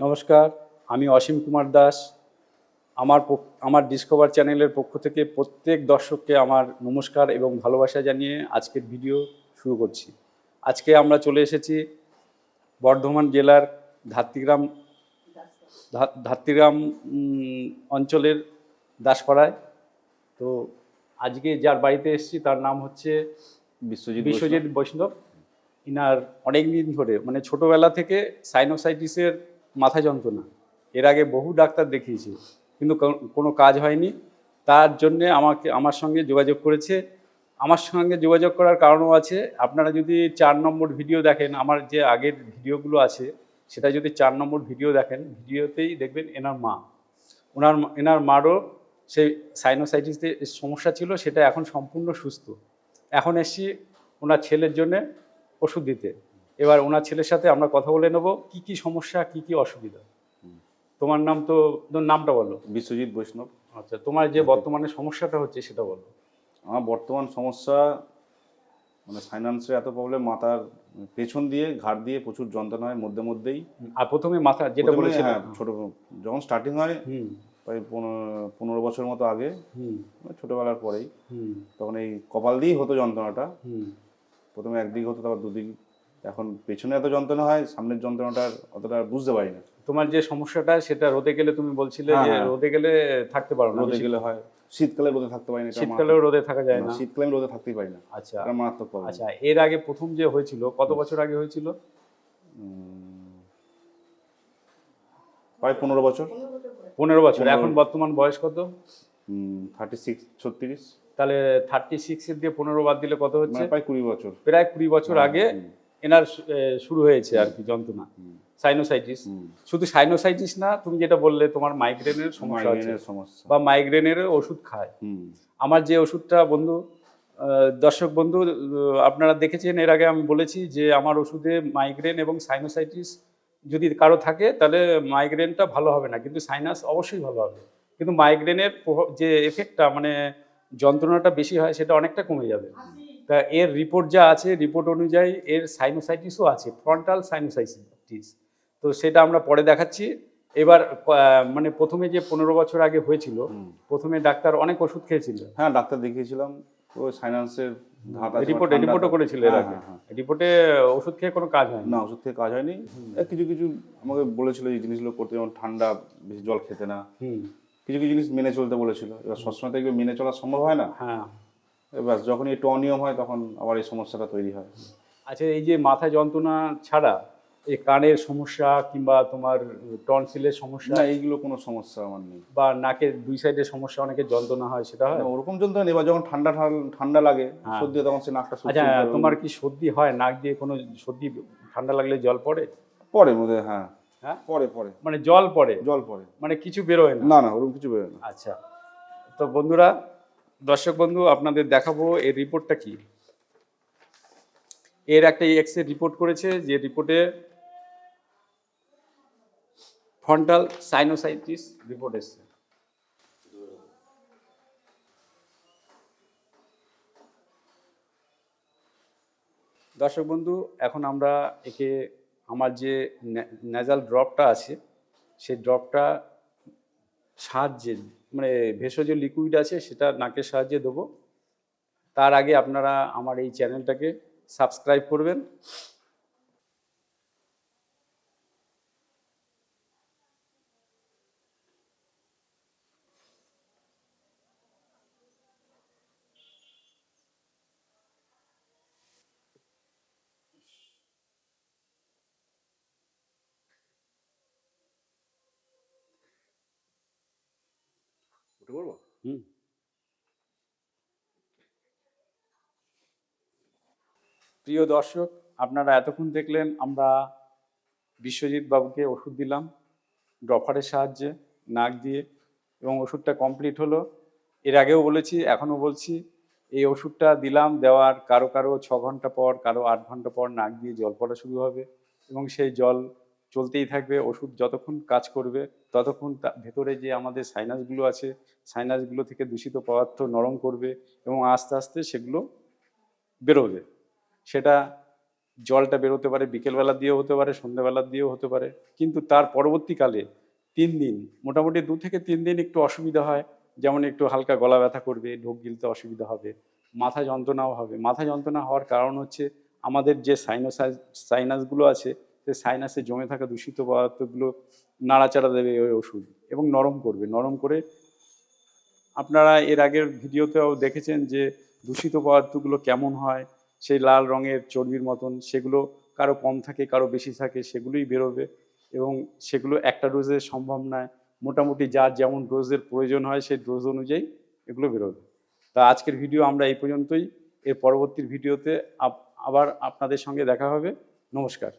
নমস্কার, আমি অসীম কুমার দাস। আমার ডিসকভার চ্যানেলের পক্ষ থেকে প্রত্যেক দর্শককে আমার নমস্কার এবং ভালোবাসা জানিয়ে আজকের ভিডিও শুরু করছি। আজকে আমরা চলে এসেছি বর্ধমান জেলার ধাত্রীগ্রাম ধাত্রীগ্রাম অঞ্চলের দাসপাড়ায়। তো আজকে যার বাড়িতে এসেছি তার নাম হচ্ছে বিশ্বজিৎ বৈষ্ণব। ইনার অনেক দিন ধরে মানে ছোটোবেলা থেকে সাইনোসাইটিসের মাথা যন্ত্রণা, এর আগে বহু ডাক্তার দেখিয়েছি কিন্তু কোনো কাজ হয়নি। তার জন্যে আমার সঙ্গে যোগাযোগ করেছে। আমার সঙ্গে যোগাযোগ করার কারণও আছে। আপনারা যদি 4 নম্বর ভিডিও দেখেন, আমার যে আগের ভিডিওগুলো আছে সেটা যদি 4 নম্বর ভিডিও দেখেন, ভিডিওতেই দেখবেন এনার মা, এনার মারও সেই সাইনোসাইটিসের সমস্যা ছিল, সেটা এখন সম্পূর্ণ সুস্থ। এখন এসছি ওনার ছেলের জন্যে ওষুধ দিতে। এবার ওনার ছেলের সাথে আমরা কথা বলে নেব কি কি সমস্যা, কি কি অসুবিধা। তোমার নামটা বলো। বিশ্বজিৎ বৈষ্ণব। আচ্ছা, তোমার যে বর্তমানে সমস্যাটা হচ্ছে সেটা বলো। আমার বর্তমান সমস্যা মানে ফাইন্যান্সে এত প্রবলেম, মাথার পেছন দিয়ে ঘাড় দিয়ে প্রচুর যন্ত্রণা হয় মধ্যেই। আর প্রথমে মাথা যেটা বলেছিলাম, হ্যাঁ, ছোট যখন স্টার্টিং হয় প্রায় 15 বছর মতো আগে, ছোটবেলার পরেই, তখন এই কপাল দিয়েই হতো যন্ত্রণাটা। প্রথমে একদিক হতো, তারপর দুদিক। এখন পেছনে এত যন্ত্রণা হয়, সামনের যন্ত্রণাটা অতটা বুঝতে পারি না। তোমার যে সমস্যাটা সেটা রোদে গেলে তুমি বলছিলে যে রোদে গেলে থাকতে পারো না। রোদে গেলে হয়, শীতকালে রোদে থাকতে পারি না। শীতকালেও রোদে থাকা যায় না। শীতকালে আমি রোদে থাকতেই পারি না। আচ্ছা, মারাত্মক প্রবলেম। আচ্ছা, এর আগে প্রথম যে হয়েছিল কত বছর আগে হয়েছিল? প্রায় 15 বছর। 15 বছর। এখন বর্তমান বয়স কত? 36-36। তাহলে 36 এর দিয়ে 15 বাদ দিলে কত হচ্ছে? প্রায় 20 বছর। প্রায় 20 বছর আগে এনার শুরু হয়েছে আর কি যন্ত্রণা, সাইনোসাইটিস। শুধু সাইনোসাইটিস না, তুমি যেটা বললে তোমার মাইগ্রেনের সমস্যা আছে বা মাইগ্রেনের ওষুধ খায়। আমার যে ওষুধটা বন্ধু, দর্শক বন্ধু আপনারা দেখেছেন, এর আগে আমি বলেছি যে আমার ওষুধে মাইগ্রেন এবং সাইনোসাইটিস যদি কারো থাকে তাহলে মাইগ্রেনটা ভালো হবে না, কিন্তু সাইনাস অবশ্যই ভালো হবে। কিন্তু মাইগ্রেনের যে এফেক্টটা মানে যন্ত্রণাটা বেশি হয় সেটা অনেকটা কমে যাবে। তা এর রিপোর্ট যা আছে, রিপোর্ট অনুযায়ী এর সাইনোসাইটিসও আছে, ফ্রন্টাল সাইনোসাইটিস। তো সেটা আমরা পরে দেখাচ্ছি। এবার মানে প্রথমে যে 15 বছর আগে হয়েছিল, প্রথমে ডাক্তার অনেক ওষুধ খেয়েছিল। হ্যাঁ, ডাক্তার দেখিয়েছিলাম। ওই সাইনাসের রিপোর্টও করেছিল এর আগে। রিপোর্টে ওষুধ খেয়ে কোনো কাজ হয়নি। না, ওষুধ খেয়ে কাজ হয়নি। কিছু কিছু আমাকে বলেছিল এই জিনিসগুলো করতে, যেমন ঠান্ডা বেশি জল খেতে না, কিছু কিছু জিনিস মেনে চলতে বলেছিল। এবার সবসময় তো এগুলো মেনে চলা সম্ভব হয় না। হ্যাঁ, এবার যখন একটু অনিয়ম হয় তখন আবার এই সমস্যাটা তৈরি হয়। আচ্ছা, এই যে মাথা যন্ত্রণা ছাড়া এই কানের সমস্যা কিংবা তোমার টনসিলের সমস্যা, না, এইগুলো কোনো সমস্যা আমার নেই। বা নাকের 2 সাইডের সমস্যা, অনেকের যন্ত্রণা হয়, সেটা হয়? ওরকম যন্ত্রণা নেই। এবার যখন ঠান্ডা লাগে, সর্দি, তখন সে নাকটা আচ্ছা, তোমার কি সর্দি হয়? নাক দিয়ে কোনো সর্দি, ঠান্ডা লাগলে জল পড়ে? পরে মধ্যে, হ্যাঁ হ্যাঁ, পরে মানে জল পড়ে? মানে কিছু বেরোয় না? না, ওরকম কিছু বেরোয় না। আচ্ছা, তো বন্ধুরা, দর্শক বন্ধু, আপনাদের দেখাবো এর রিপোর্টটা কি। এর একটা এক্স-রে রিপোর্ট করেছে, যে রিপোর্টে ফ্রন্টাল সাইনোসাইটিস রিপোর্ট এসছে। দর্শক বন্ধু, এখন আমরা একে আমার যে নেজাল ড্রপটা আছে সেই ড্রপটা সাহায্যে, মানে ভেষজ লিকুইড আছে, সেটা নাকের সাহায্যে দেবো। তার আগে আপনারা আমার এই চ্যানেলটাকে সাবস্ক্রাইব করবেন। প্রিয় দর্শক, আপনারা এতক্ষণ দেখলেন আমরা বিশ্বজিৎ বাবুকে ওষুধ দিলাম ড্রপারের সাহায্যে নাক দিয়ে, এবং ওষুধটা কমপ্লিট হলো। এর আগেও বলেছি, এখনও বলছি, এই ওষুধটা দিলাম, দেওয়ার কারো 6 ঘন্টা পর, কারো 8 ঘন্টা পর নাক দিয়ে জল পড়া শুরু হবে, এবং সেই জল চলতেই থাকবে। ওষুধ যতক্ষণ কাজ করবে ততক্ষণ ভেতরে যে আমাদের সাইনাসগুলো আছে, সাইনাসগুলো থেকে দূষিত পদার্থ নরম করবে এবং আস্তে আস্তে সেগুলো বেরোবে। সেটা জলটা বেরোতে পারে, বিকেলবেলা দিয়েও হতে পারে, সন্ধ্যেবেলা দিয়েও হতে পারে, কিন্তু তার পরবর্তীকালে 3 দিন, মোটামুটি 2 থেকে 3 দিন একটু অসুবিধা হয়, যেমন একটু হালকা গলা ব্যথা করবে, ঢোক গিলতে অসুবিধা হবে, মাথা যন্ত্রণাও হবে। মাথা যন্ত্রণা হওয়ার কারণ হচ্ছে আমাদের যে সাইনাসগুলো আছে, সেই সাইনাসে জমে থাকা দূষিত পদার্থগুলো নাড়াচাড়া দেবে ওই ওষুধ, এবং নরম করবে। নরম করে, আপনারা এর আগের ভিডিওতেও দেখেছেন যে দূষিত পদার্থগুলো কেমন হয়, সেই লাল রঙের চর্বির মতন, সেগুলো কারো কম থাকে, কারো বেশি থাকে, সেগুলোই বেরোবে, এবং সেগুলো একটা ডোজে সম্ভব নয়, মোটামুটি যার যেমন ডোজের প্রয়োজন হয় সেই ডোজ অনুযায়ী এগুলো বেরোবে। তা আজকের ভিডিও আমরা এই পর্যন্তই। এর পরবর্তী ভিডিওতে আবার আপনাদের সঙ্গে দেখা হবে। নমস্কার।